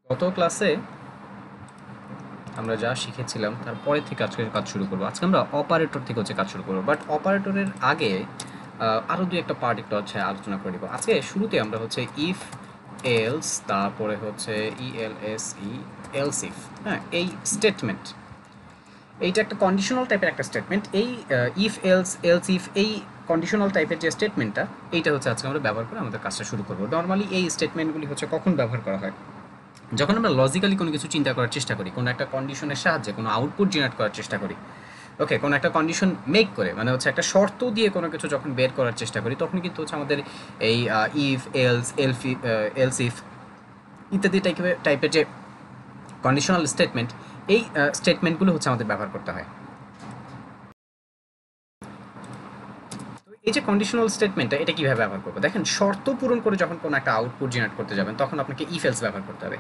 গত ক্লাসে আমরা যা শিখেছিলাম তারপরে থেকে আজকে কাজ শুরু করবো। আজকে আমরা অপারেটর থেকে কাজ শুরু করবো, বাট অপারেটরের আগে আরও দুই একটা পার্ট একটু আলোচনা করে নিব। আজকে শুরুতে আমরা ইফ এলস, তারপরে ইএলএসই, এলস ইফ, হ্যাঁ, এই স্টেটমেন্ট, এইটা একটা কন্ডিশনাল টাইপের একটা স্টেটমেন্ট। এই ইফ এলস, এলস ইফ, এই কন্ডিশনাল টাইপের যে স্টেটমেন্টটা, এইটা আজকে আমরা ব্যবহার করে আমাদের কাজটা শুরু করবো। নর্মালি এই স্টেটমেন্টগুলি কখন ব্যবহার করা হয়? যখন আমরা লজিক্যালি কোনো কিছু চিন্তা করার চেষ্টা করি, কোনো একটা কন্ডিশনের সাহায্যে কোনো আউটপুট জেনারেট করার চেষ্টা করি, ওকে, কোনো একটা কন্ডিশন মেক করে, মানে একটা শর্ত দিয়ে কোনো কিছু যখন বের করার চেষ্টা করি, তখন কিন্তু আমাদের এই ইফ এলস, এলস ইফ ইত্যাদি টাইপের যে কন্ডিশনাল স্টেটমেন্ট, এই স্টেটমেন্টগুলো আমাদের ব্যবহার করতে হয়। এই যে কন্ডিশনাল স্টেটমেন্টটা, এটা কিভাবে ব্যবহার করবো? দেখেন, শর্ত পূরণ করে যখন কোনো একটা আউটপুট জেনারেট করতে যাবেন, তখন আপনাকে ইফ এলস ব্যবহার করতে হবে।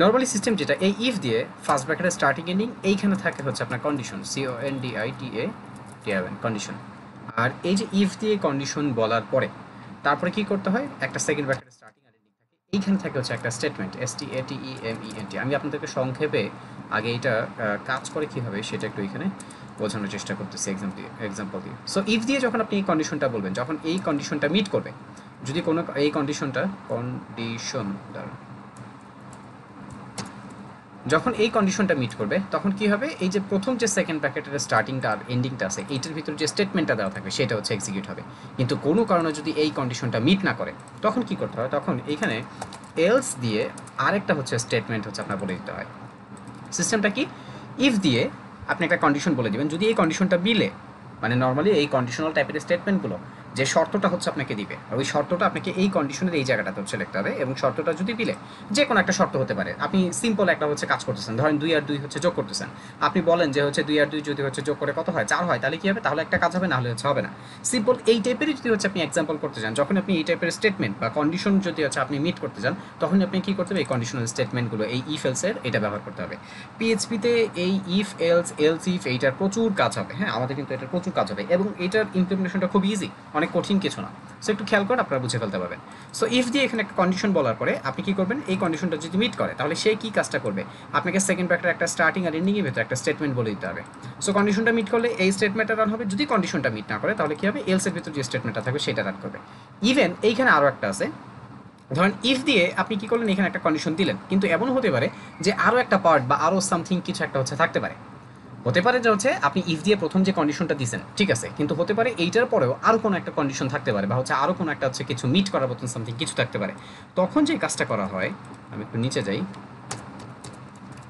নর্মালি সিস্টেম যেটা, এই ইফ দিয়ে ফার্স্ট ব্র্যাকেটের স্টার্টিং এন্ডিং, এইখানে থাকে আপনার কন্ডিশন, CONDITA কন্ডিশন। আর এই যে ইফ দিয়ে কন্ডিশন বলার পরে তারপরে কি করতে হয়, একটা সেকেন্ড ব্র্যাকেটের স্টার্টিং আর এন্ডিং থাকে, এইখানে থাকে একটা স্টেটমেন্ট, STATEMENT। আমি আপনাদেরকে সংক্ষেপে আগে এটা কাজ করে কীভাবে সেটা একটু এখানে বোঝানোর চেষ্টা করতেছি এক্সাম্পল দিয়ে। সো ইফ দিয়ে যখন আপনি এই কন্ডিশনটা বলবেন, যখন এই কন্ডিশনটা মিট করবে, যদি কোনো এই যখন এই কন্ডিশনটা মিট করবে, তখন কি হবে, এই যে প্রথম যে সেকেন্ড ব্র্যাকেটের স্টার্টিংটা আর এন্ডিংটা আছে, এইটার ভিতরে যে স্টেটমেন্টটা দেওয়া থাকবে সেটা এক্সিকিউট হবে। কিন্তু কোনো কারণে যদি এই কন্ডিশনটা মিট না করে, তখন কি করতে হয়, তখন এইখানে এলস দিয়ে আরেকটা স্টেটমেন্ট আপনার বলে দিতে হয়। সিস্টেমটা কি, ইফ দিয়ে আপনি একটা কন্ডিশন বলে দিবেন, যদি এই কন্ডিশনটা মিলে, মানে নর্মালি এই কন্ডিশনাল টাইপের স্টেটমেন্টগুলো যে শর্তটা আপনাকে দিবে, আর ওই শর্তটা আপনাকে এই কন্ডিশনের এই জায়গাটাতে লিখতে হবে, এবং শর্তটা যদি মিলে, যে কোনো একটা শর্ত হতে পারে। আপনি সিম্পল একটা কাজ করতেছেন, ধরেন 2 আর 2 যোগ করতেছেন। আপনি বলেন যে 2 আর 2 যদি যোগ করে কত হয়, 4 হয়, তাহলে কি হবে, তাহলে একটা কাজ হবে, না হলে হবে না। সিম্পল এই টাইপেরই যদি আপনি এক্সাম্পল করতে চান, যখন আপনি এই টাইপের স্টেটমেন্ট বা কন্ডিশন যদি আপনি মিট করতে চান, তখন আপনি কি করতে হবে, এই কন্ডিশনাল স্টেটমেন্টগুলো, এই ইফ এলসের এটা ব্যবহার করতে হবে। পিএইচপিতে এই ইফ এলস, এলস ইফ, এইটার প্রচুর কাজ হবে। হ্যাঁ, আমাদের কিন্তু এটার প্রচুর কাজ হবে, এবং এটার ইমপ্লিমেন্টেশনটা খুব ইজি, অনেক কঠিন কিছু না। সো একটু খেয়াল করে আপনারা বুঝে ফেলতে পারবেন। সো ইফ দিয়ে এখানে একটা কন্ডিশন বলার পরে আপনি কি করবেন, এই কন্ডিশনটা যদি মিট করে, তাহলে সে কি কাজটা করবে, আপনাকে সেকেন্ড ব্র্যাকেটের একটা স্টার্টিং আর এন্ডিং এর ভিতরে একটা স্টেটমেন্ট বলে দিতে হবে। সো কন্ডিশনটা মিট করলে এই স্টেটমেন্টটা রান হবে, যদি কন্ডিশনটা মিট না করে, তাহলে কি হবে, এলস এর ভিতরে যে স্টেটমেন্টটা থাকবে সেটা রান করবে। ইভেন এইখানে আরও একটা আছে, ধরেন ইফ দিয়ে আপনি কি করলেন, এখানে একটা কন্ডিশন দিলেন, কিন্তু এমন হতে পারে যে আরও একটা পার্ট বা আরও সামথিং কিছু একটা থাকতে পারে। হতে পারে যে আপনি ইফ দিয়ে প্রথম যে কন্ডিশনটা দিয়েছেন, ঠিক আছে, কিন্তু হতে পারে এইটার পরেও আরও কোনো একটা কন্ডিশন থাকতে পারে, বা আরও কোনো একটা কিছু মিট করার মতন সামথিং কিছু থাকতে পারে। তখন যে কাজটা করা হয়, আমি একটু নিচে যাই,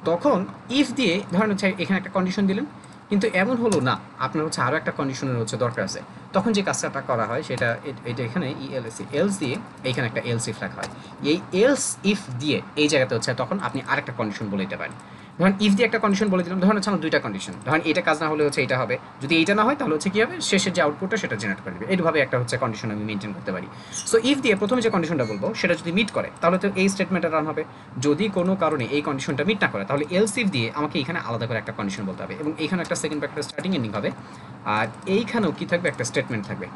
তখন ইফ দিয়ে ধরেন এখানে একটা কন্ডিশন দিলেন, কিন্তু এমন হলো না, আপনার আরও একটা কন্ডিশনের দরকার আছে। তখন যে কাজটা করা হয় সেটা, এটা এখানে ইএলএসি, এলস দিয়ে এইখানে একটা এলস ইফ রাখা হয়। এই এলস ইফ দিয়ে এই জায়গাতে তখন আপনি আরেকটা কন্ডিশন বলে দিতে পারেন। ধরেন ইফ দিয়ে একটা কন্ডিশন বলে দিলাম, ধরেন আমার দুইটা কন্ডিশন, ধরেন এটা কাজ না হলে এটা হবে, যদি এইটা না হয় তাহলে কি হবে, শেষের যে আউটপুটটা সেটা জেনারেট করে দেবে। এইভাবে একটা কন্ডিশন আমি মেনটেন করতে পারি। সো ইফ দিয়ে প্রথমে যে কন্ডিশনটা বলবো সেটা যদি মিট করে, তাহলে তো এই স্টেটমেন্টটা রান হবে। যদি কোনো কারণে এই কন্ডিশনটা মিট না করে, তাহলে এলস ইফ দিয়ে আমাকে এখানে আলাদা করে একটা কন্ডিশন বলতে হবে, এবং এইখানে একটা সেকেন্ড ব্র্যাকেটের স্টার্টিং এন্ডিং হবে, আর এইখানেও কি থাকবে, একটা স্টেটমেন্ট থাকবে।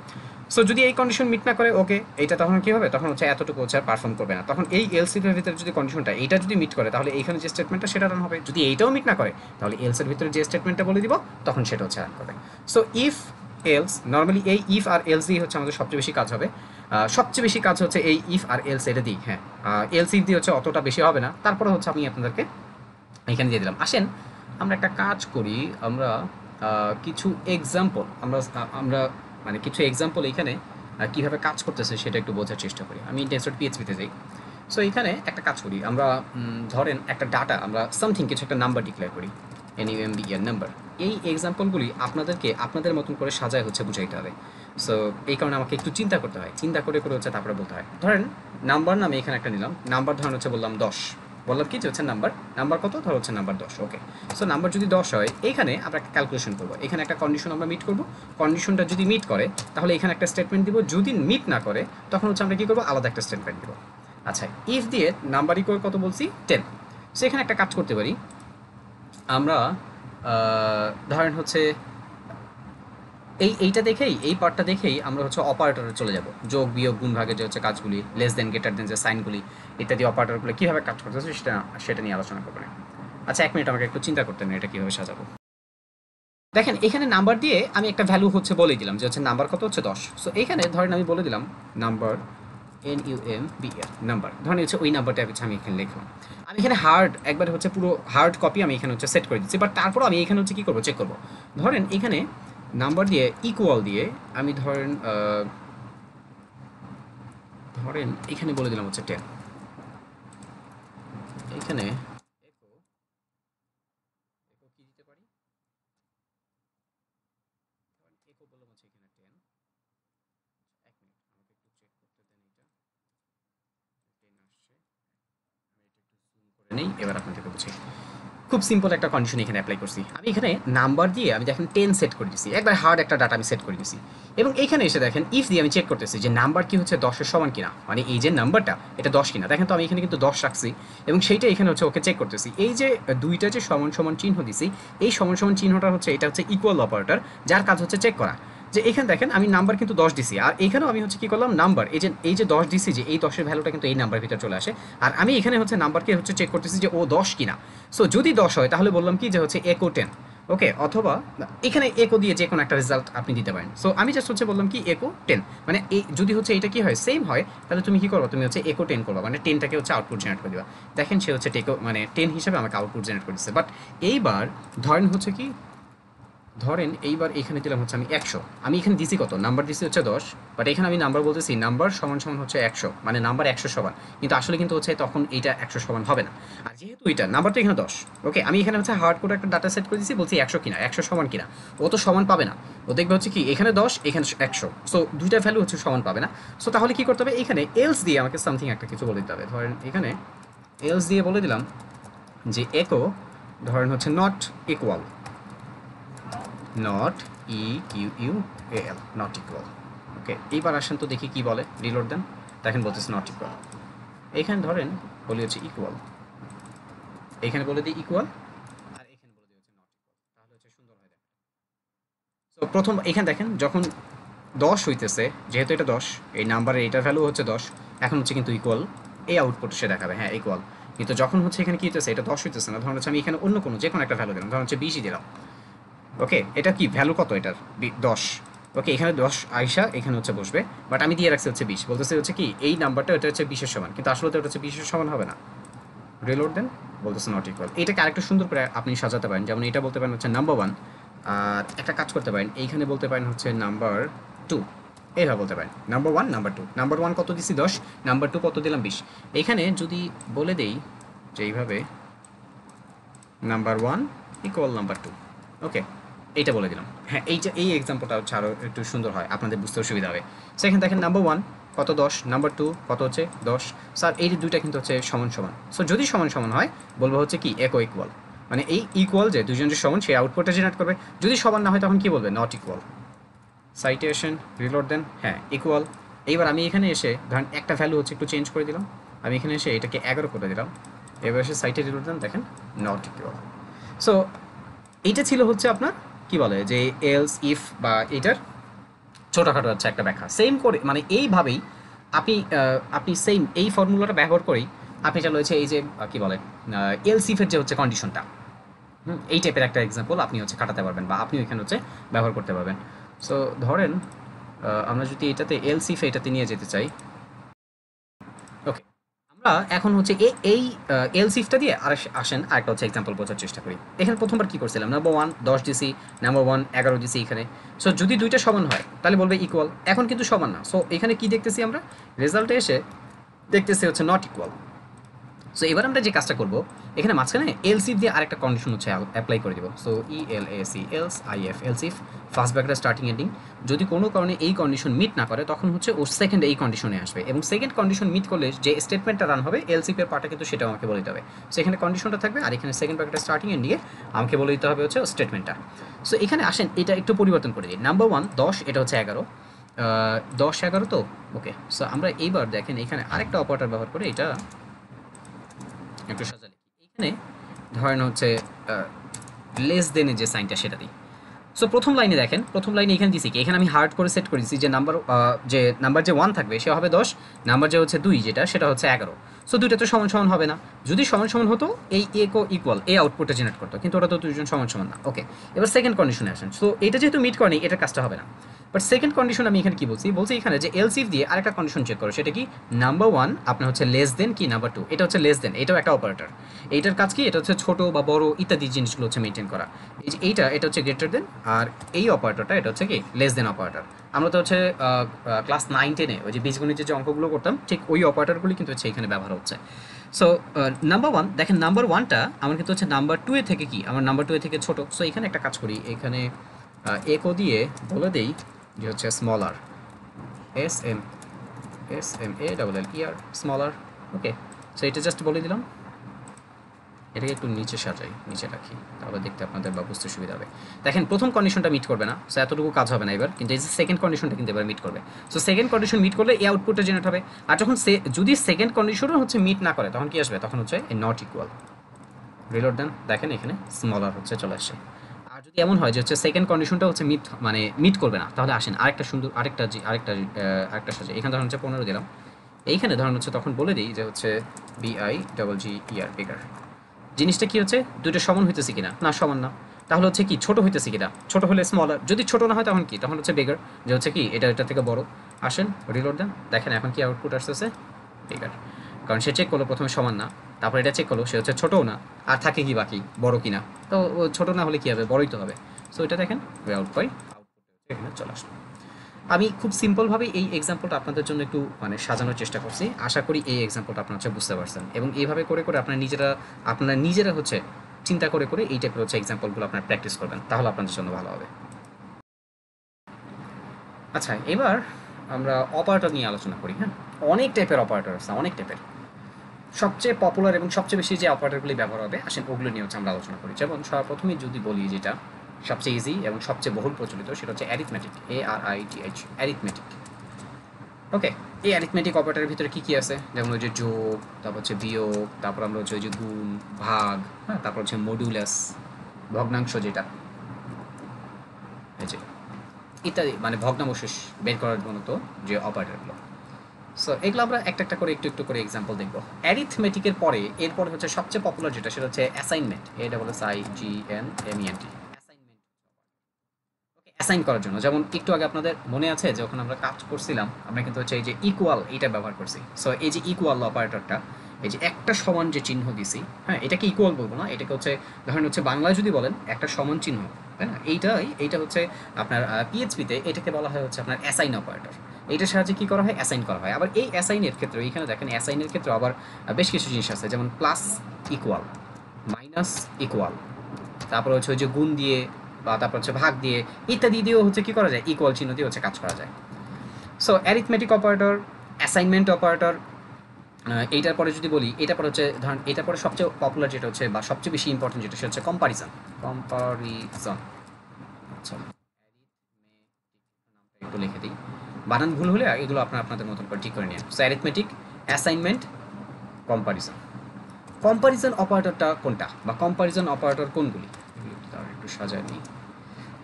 সো যদি এই কন্ডিশন মিট না করে, ওকে, এইটা তখন কি হবে, তখন এতটুকু আর পারফর্ম করবে না। তখন এই এলস এর ভিতরে যদি কন্ডিশনটা এইটা যদি মিট করে, তাহলে এইখানে যে স্টেটমেন্টটা সেটা রান হবে। যদি এইটাও মিট না করে, তাহলে এলস এর ভিতরে যে স্টেটমেন্টটা বলে দিব, তখন সেটা রান করবে। সো ইফ এলস, নর্মালি এই ইফ আর এলস দিয়ে আমাদের সবচেয়ে বেশি কাজ হবে। সবচেয়ে বেশি কাজ এই ইফ আর এলস এটা দিই। হ্যাঁ, এলস ইফ দিয়ে অতটা বেশি হবে না, তারপরে আমি আপনাদেরকে এখানে দিয়ে দিলাম। আসেন আমরা একটা কাজ করি, আমরা কিছু এক্সাম্পল, আমরা মানে কিছু এক্সাম্পল এখানে কীভাবে কাজ করতেছে সেটা একটু বোঝার চেষ্টা করি। আমি PHP-তে যাই। সো এখানে একটা কাজ করি আমরা, ধরেন একটা ডাটা, আমরা সামথিং কিছু একটা নাম্বার ডিক্লেয়ার করি, NUMBER নাম্বার। এই এক্সাম্পলগুলি আপনাদেরকে আপনাদের মতন করে সাজায় বুঝাইতে হবে। সো এই কারণে আমাকে একটু চিন্তা করতে হয়, চিন্তা করে করে তারপরে বলতে হয়। ধরেন নাম্বার নামে এখানে একটা নিলাম, নাম্বার ধরেন বললাম 10, বললাম কি যে নাম্বার, নাম্বার কত, ধর নাম্বার 10, ওকে। সো নাম্বার যদি 10 হয়, এইখানে আমরা একটা ক্যালকুলেশন করবো, এখানে একটা কন্ডিশন আমরা মিট করবো। কন্ডিশনটা যদি মিট করে, তাহলে এখানে একটা স্টেটমেন্ট দিব, যদি মিট না করে, তখন আমরা কি করবো, আলাদা একটা স্টেটমেন্ট দিব। আচ্ছা, ইফ দিয়ে নাম্বার ইকুয়াল কত বলছি, 10। সো এখানে একটা কাজ করতে পারি, আমরা ধরেন এইটা দেখেই এই পার্টটা দেখেই আমরা হচ্ছে অপারেটরে চলে যাব, যোগ বিয়োগ গুণ ভাগের যে হচ্ছে কাজগুলি, লেস দেন গ্রেটার দেন যে সাইনগুলি ইত্যাদি অপারেটরগুলো কীভাবে কাজ করতেছে সেটা সেটা নিয়ে আলোচনা করবো। আচ্ছা 1 মিনিট আমাকে একটু চিন্তা করতে নেই এটা কীভাবে সাজাবো। দেখেন এখানে নাম্বার দিয়ে আমি একটা ভ্যালু হচ্ছে বলে দিলাম যে হচ্ছে নাম্বার কত হচ্ছে 10। সো এখানে ধরেন আমি বলে দিলাম নাম্বার NUMBR নাম্বার, ধরেন হচ্ছে ওই নাম্বারটা হচ্ছে আমি এখানে লিখলাম। আমি এখানে হার্ড একবার হচ্ছে পুরো হার্ড কপি আমি এখানে হচ্ছে সেট করে দিচ্ছি, বাট তারপর আমি এখানে হচ্ছে কী করবো চেক করবো। ধরেন এখানে নাম্বার দিয়ে ইকুয়াল দিয়ে আমি ধরেন এখানে বলে দিলাম হচ্ছে 10। এখানে কি দিতে পারি, একো বললাম হচ্ছে এখানে 10। 1 মিনিট আমাকে একটু চেক করতে দেন, এটা 10 আসছে, আমি এটা একটু জুম করে নেই, এবার আপনাদেরকে বুঝি। খুব সিম্পল একটা কন্ডিশন এখানে অ্যাপ্লাই করছি। আমি এখানে নাম্বার দিয়ে আমি দেখেন 10 সেট করে দিছি, একবার হার্ড একটা ডাটা আমি সেট করে দিছি। এবং এইখানে এসে দেখেন ইফ দিয়ে আমি চেক করতেছি যে নাম্বার কি হচ্ছে 10-এর সমান কিনা, মানে এই যে নাম্বারটা এটা 10 কিনা। দেখেন তো আমি এখানে কিন্তু 10 রাখছি এবং সেইটা এখানে হচ্ছে ওকে চেক করতেছি। এই যে দুইটা যে সমান সমান চিহ্ন দিছি, এই সমান সমান চিহ্নটা হচ্ছে এটা হচ্ছে ইকুয়াল অপারেটর, যার কাজ হচ্ছে চেক করা যে এখানে দেখেন আমি নাম্বার কিন্তু 10 দিছি, আর এখানেও আমি হচ্ছে কি করলাম নাম্বার এই যে 10 দিছি, যে এই 10-এর ভ্যালুটা কিন্তু এই নাম্বার ভিতরে চলে আসে। আর আমি এখানে হচ্ছে নাম্বারকে হচ্ছে চেক করতেছি যে ও 10 কিনা। সো যদি 10 হয় তাহলে বললাম কি যে হচ্ছে একো 10। ওকে, অথবা এখানে একো দিয়ে যে কোনো একটা রেজাল্ট আপনি দিতে পারেন। সো আমি জাস্ট হচ্ছে বললাম কি একো 10, মানে এই যদি হচ্ছে এটা কি হয় সেম হয় তাহলে তুমি কি করবো, তুমি হচ্ছে একো 10 করবা, মানে 10টাকে হচ্ছে আউটপুট জেনারেট করে দিবা। দেখেন সে হচ্ছে টেকো মানে 10 হিসেবে আমাকে আউটপুট জেনারেট করে দিচ্ছে। বাট এইবার ধরেন হচ্ছে কি, ধরেন এইবার এখানে দিলাম হচ্ছে আমি 100, আমি এখানে দিছি কত নাম্বার দিছি হচ্ছে 10, বাট এখানে আমি নাম্বার বলতেছি নাম্বার সমান সমান হচ্ছে 100, মানে নাম্বার 100 সমান, কিন্তু আসলে কিন্তু হচ্ছে তখন এইটা 100 সমান হবে না। আর যেহেতু এটা নাম্বার তো এখানে 10, ওকে আমি এখানে হচ্ছে হার্ড করে একটা ডাটা সেট করে দিছি, বলছি 100 কিনা 100 সমান কিনা, ও তো সমান পাবে না, ও দেখবে হচ্ছে কি এখানে 10 এখানে 100, সো দুইটা ভ্যালু হচ্ছে সমান পাবে না। সো তাহলে কি করতে হবে, এখানে এলস দিয়ে আমাকে সামথিং একটা কিছু বলে দিতে হবে। ধরেন এখানে এলস দিয়ে বলে দিলাম যে একো ধরেন হচ্ছে not equal, not EQUAL not equal. Okay এইবার আসেন তো দেখি কি বলে, রিলোড দেন, দেখেন বলতেছে নট ইকুয়াল। এখানে ধরেন বলি হচ্ছে ইকুয়াল, এখানে বলে দিই ইকুয়াল, আর এখানে বলে দিই হচ্ছে নট ইকুয়াল, তাহলে হচ্ছে সুন্দর হয়ে যাবে। তো প্রথম এখানে দেখেন যখন 10 হইতেছে, যেহেতু এটা 10 এই নাম্বারের এইটার ভ্যালু হচ্ছে 10, এখন হচ্ছে কিন্তু ইকুয়াল, এই আউটপুট সে দেখাবে হ্যাঁ ইকুয়াল। কিন্তু যখন হচ্ছে এখানে কি হইতেছে এটা 10 হইতেছে না, ধরুন হচ্ছে আমি এখানে অন্য কোনো যে কোনো একটা ভ্যালু দিলাম, ধরুন হচ্ছে 20ই দিলাম। ওকে এটা কি ভ্যালু কত এটার 10, ওকে এখানে 10 আইসা এখানে হচ্ছে বসবে, বাট আমি দিয়ে রাখছি হচ্ছে 20, বলতেছে হচ্ছে কি এই নাম্বারটা এটা হচ্ছে 20-এর সমান, কিন্তু আসলে তো এটা হচ্ছে 20-এর সমান হবে না। রিলোড দেন, বলতেছে নট ইকুয়াল। এটাকে আরেকটু সুন্দর করে আপনি সাজাতে পারেন, যেমন এটা বলতে পারেন হচ্ছে নাম্বার 1, আর একটা কাজ করতে পারেন এইখানে বলতে পারেন হচ্ছে নাম্বার 2, এইভাবে বলতে পারেন নাম্বার 1 নাম্বার 2, নাম্বার 1 কত দিছি 10, নাম্বার 2 কত দিলাম 20। এইখানে যদি বলে দেই যে এইভাবে নাম্বার 1 ইকুয়াল নাম্বার 2, ওকে এইটা বলে দিলাম। হ্যাঁ এই যে এই এক্সাম্পলটা হচ্ছে আরও একটু সুন্দর হয়, আপনাদের বুঝতেও সুবিধা হবে। সেখানে দেখেন নাম্বার 1 কত 10, নাম্বার 2 কত হচ্ছে 10, স্যার এই দুইটা কিন্তু হচ্ছে সমান সমান। সো যদি সমান সমান হয় বলবো হচ্ছে কি একো ইকুয়াল, মানে এই ইকুয়াল যে দুজন যে সমান সেই আউটপুটটা জেনারেট করবে। যদি সমান না হয় তখন কি বলবে নট ইকুয়াল। সাইটেশন রিলোড দেন, হ্যাঁ ইকুয়াল। এইবার আমি এখানে এসে ধরেন একটা ভ্যালু হচ্ছে একটু চেঞ্জ করে দিলাম, আমি এখানে এসে এটাকে 11 করে দিলাম, এবার এসে সাইটে রিলোড দেন, দেখেন নট ইকুয়াল। সো এইটা ছিল হচ্ছে আপনার কি বলে যে এলস ইফ বা এটার ছোটোখাটো হচ্ছে একটা ব্যাখ্যা। সেম করে মানে এইভাবেই আপনি সেম এই ফর্মুলাটা ব্যবহার করেই আপনি চাইলে হচ্ছে এই যে কি বলে এলস ইফের যে হচ্ছে কন্ডিশনটা, এই টাইপের একটা এক্সাম্পল আপনি হচ্ছে কাটাতে পারবেন বা আপনি এখানে হচ্ছে ব্যবহার করতে পারবেন। সো ধরেন আমরা যদি এটাতে এলস ইফ এটাতে নিয়ে যেতে চাই, ওকে আমরা এখন হচ্ছে এই এলসিফটা দিয়ে আর আসেন আরেকটা হচ্ছে এক্সাম্পল বোঝার চেষ্টা করি। এখানে প্রথমবার কি করছিলাম নাম্বার 1 10 ডিসি, নাম্বার 1 11 ডিসি এখানে। সো যদি দুইটা সমান হয় তাহলে বলবে ইকুয়াল, এখন কিন্তু সমান না। সো এখানে কি দেখতেছি আমরা রেজাল্টে এসে দেখতেছি হচ্ছে নট ইকুয়াল। সো এবার আমরা যে কাজটা করবো এখানে মাঝখানে এলসিফ দিয়ে আরেকটা কন্ডিশন হচ্ছে অ্যাপ্লাই করে দিব। So ELAC else IF else if first ব্র্যাকেটের স্টার্টিং এন্ডিং, যদি কোনো কারণে এই কন্ডিশন মিট না করে তখন হচ্ছে ও সেকেন্ড এই কন্ডিশনে আসবে, এবং সেকেন্ড কন্ডিশন মিট করলে যে স্টেটমেন্টটা রান হবে এলসিফের পার্টটা কিন্তু সেটাও আমাকে বলে দিতে হবে। সো এখানে কন্ডিশনটা থাকবে আর এখানে সেকেন্ড ব্র্যাকেটের স্টার্টিং এন্ডিংয়ে আমাকে বলে দিতে হবে হচ্ছে স্টেটমেন্টটা। সো এখানে আসেন এটা একটু পরিবর্তন করে দিই, নাম্বার 1 10 এটা হচ্ছে 11, 10 11 তো ওকে। সো আমরা এইবার দেখেন এখানে আরেকটা অপারেটর ব্যবহার করে এটা একটু সাজালে এখানে ধরেন হচ্ছে লেস দেনের যে সাইনটা সেটা দিই। সো প্রথম লাইনে দেখেন, প্রথম লাইনে এখানে দিছি কি, এখানে আমি হার্ড করে সেট করেছি যে নাম্বার যে 1 থাকবে সে হবে 10, নাম্বার যে হচ্ছে 2 যেটা সেটা হচ্ছে 11। সো দুইটা তো সমান সমান হবে না, যদি সমান সমান হতো এই এ কো ইকুয়াল এই আউটপুটটা জেনারেট করতো, কিন্তু ওটা তো দুইজন সমান সমান না। ওকে, এবার সেকেন্ড কন্ডিশনে আসেন। সো এটা যেহেতু মিট করেনি এটার কাজটা হবে না। বাট সেকেন্ড কন্ডিশন আমি এখানে কি বলছি, এখানে যে এলসিফ দিয়ে আরেকটা কন্ডিশন চেক করো, সেটা কি নাম্বার 1 আপনার হচ্ছে লেস দেন কি নাম্বার 2, এটা হচ্ছে লেস দেন, এটাও একটা অপারেটর। এইটার কাজ কি, এটা হচ্ছে ছোট বা বড় ইত্যাদি জিনিসগুলো হচ্ছে মেনটেন করা। এই যে এটা হচ্ছে গ্রেটার দেন, আর এই অপারেটরটা এটা হচ্ছে কি লেস দেন অপারেটর। আমরা তো হচ্ছে ক্লাস 9-10-এ ওই যে বীজগণিতের যে অঙ্কগুলো করতাম ঠিক ওই অপারেটরগুলি কিন্তু হচ্ছে এখানে ব্যবহার হচ্ছে। সো নাম্বার 1 দেখেন, নাম্বার 1টা আমার কিন্তু হচ্ছে নাম্বার 2 থেকে কি, আমার নাম্বার 2 থেকে ছোট। সো এখানে একটা কাজ করি, এখানে একো দিয়ে বলে দেই যে হচ্ছে স্মলার, SMALLER স্মলার। ওকে, সো এটা জাস্ট বলে দিলাম। এটাকে একটু নিচে সাজাই, নিচে রাখি, তাহলে দেখতে আপনাদের বা বুঝতে সুবিধা হবে। দেখেন প্রথম কন্ডিশনটা মিট করবে না, সো এতটুকু কাজ হবে না এবার, কিন্তু এই যে সেকেন্ড কন্ডিশনটা কিন্তু এবার মিট করবে। সো সেকেন্ড কন্ডিশন মিট করলে এই আউটপুটটা জেনারেট হবে। আর যখন যদি সেকেন্ড কন্ডিশনও হচ্ছে মিট না করে তখন কি আসবে, তখন হচ্ছে নট ইকুয়াল। রিলোড দেন, দেখেন এখানে স্মলার হচ্ছে চলে আসে। আর যদি এমন হয় যে হচ্ছে সেকেন্ড কন্ডিশনটা হচ্ছে মিট করবে না, তাহলে আসেন আরেকটা সুন্দর আরেকটা সাজে। এখানে ধরুন হচ্ছে 15 দিলাম, এইখানে ধরুন হচ্ছে তখন বলে দিই যে হচ্ছে BIGGER বিগার। জিনিসটা কি হচ্ছে, দুটো সমান হইতেছে কিনা, না সমান না, তাহলে হচ্ছে কি ছোট হইতেছে কিনা, ছোট হলে স্মলার, যদি ছোট না হয় তখন কি, তখন হচ্ছে বিগার, যে হচ্ছে কি এটা থেকে বড়। আসেন রিলোড দেন, দেখেন এখন কি আউটপুট আসতেছে, বিগার। কারণ সে চেক করলো প্রথমে সমান না, তারপর এটা চেক করলো সে হচ্ছে ছোটও না, আর থাকে কি বাকি বড় কিনা, তো ছোট না হলে কি হবে, বড়ই তো হবে। সো এটা দেখেন আউটপুট এখানে চলে আসলো। আমি খুব সিম্পলভাবে এই এক্সাম্পলটা আপনাদের জন্য একটু সাজানোর চেষ্টা করছি। আশা করি এই এক্সাম্পলটা আপনারা হচ্ছে বুঝতে পারছেন, এবং এইভাবে করে করে আপনারা নিজেরা হচ্ছে চিন্তা করে করে এই টাইপের হচ্ছে এক্সাম্পলগুলো আপনারা প্র্যাকটিস করবেন, তাহলে আপনাদের জন্য ভালো হবে। আচ্ছা, এবার আমরা অপারেটর নিয়ে আলোচনা করি। হ্যাঁ, অনেক টাইপের অপারেটর আছে, অনেক টাইপের। সবচেয়ে পপুলার এবং সবচেয়ে বেশি যে অপারেটরগুলি ব্যবহার হবে আসেন ওগুলো নিয়ে হচ্ছে আমরা আলোচনা করি। যেমন সর্বপ্রথমে যদি বলি যেটা সবচেয়ে ইজি এবং সবচেয়ে বহুল প্রচলিত, সেটা হচ্ছে অ্যারিথমেটিক, ARITH, অ্যারিথমেটিক। ওকে, এই অ্যারিথমেটিক অপারেটরের ভিতরে কী কী আছে, যেমন ওই যে যোগ, তারপর হচ্ছে বিয়োগ, তারপর আমরা হচ্ছে ওই যে গুণ, ভাগ, হ্যাঁ, তারপর হচ্ছে মডুলাস, ভগ্নাংশ যেটা, এই যে ইত্যাদি, ভগ্নাবশেষ বের করার মতো যে অপারেটরগুলো। সো এগুলো আমরা একটা একটা করে একটু একটু করে এক্সাম্পল দেখবো। অ্যারিথমেটিকের পরে এরপরে হচ্ছে সবচেয়ে পপুলার যেটা, সেটা হচ্ছে অ্যাসাইনমেন্ট, ASSIGNMENT। অ্যাসাইন করার জন্য, যেমন একটু আগে আপনাদের মনে আছে যখন আমরা কাজ করছিলাম, আমরা কিন্তু হচ্ছে এই যে ইকুয়াল এইটা ব্যবহার করছি। সো এই যে ইকুয়াল অপারেটরটা, এই যে একটা সমান যে চিহ্ন দিছি, হ্যাঁ, এটাকে ইকুয়াল বলবো না, এটাকে হচ্ছে ধরেন হচ্ছে বাংলায় যদি বলেন একটা সমান চিহ্ন, তাই না, এইটা হচ্ছে আপনার পিএইচপিতে এটাকে বলা হয় হচ্ছে আপনার অ্যাসাইন অপারেটর। এইটার সাহায্যে কী করা হয়, অ্যাসাইন করা হয়। আবার এই অ্যাসাইনের ক্ষেত্রে এইখানে দেখেন অ্যাসাইনের ক্ষেত্রে আবার বেশ কিছু জিনিস আছে, যেমন প্লাস ইকুয়াল, মাইনাস ইকুয়াল, তারপর হচ্ছে ওই যে গুণ দিয়ে, বা তারপর হচ্ছে ভাগ দিয়ে, ইত্যাদি দিয়েও হচ্ছে কী করা যায়, ইকুয়াল চিহ্ন দিয়ে হচ্ছে কাজ করা যায়। So arithmetic operator, assignment operator. এইটার পরে যদি বলি, এটার পরে হচ্ছে ধরেন এটার পরে সবচেয়ে পপুলার যেটা হচ্ছে বা সবচেয়ে বেশি ইম্পর্টেন্ট যেটা, সেটা হচ্ছে কম্পারিজন। আচ্ছা, একটু লিখে দিই, বানান ভুল হলে এগুলো আপনাদের মতন করে ঠিক করে নিন। So arithmetic, assignment, comparison. Comparison অপারেটরটা কোনটা, বা কম্পারিজন অপারেটর কোনগুলি, একটু সাজায় নিই।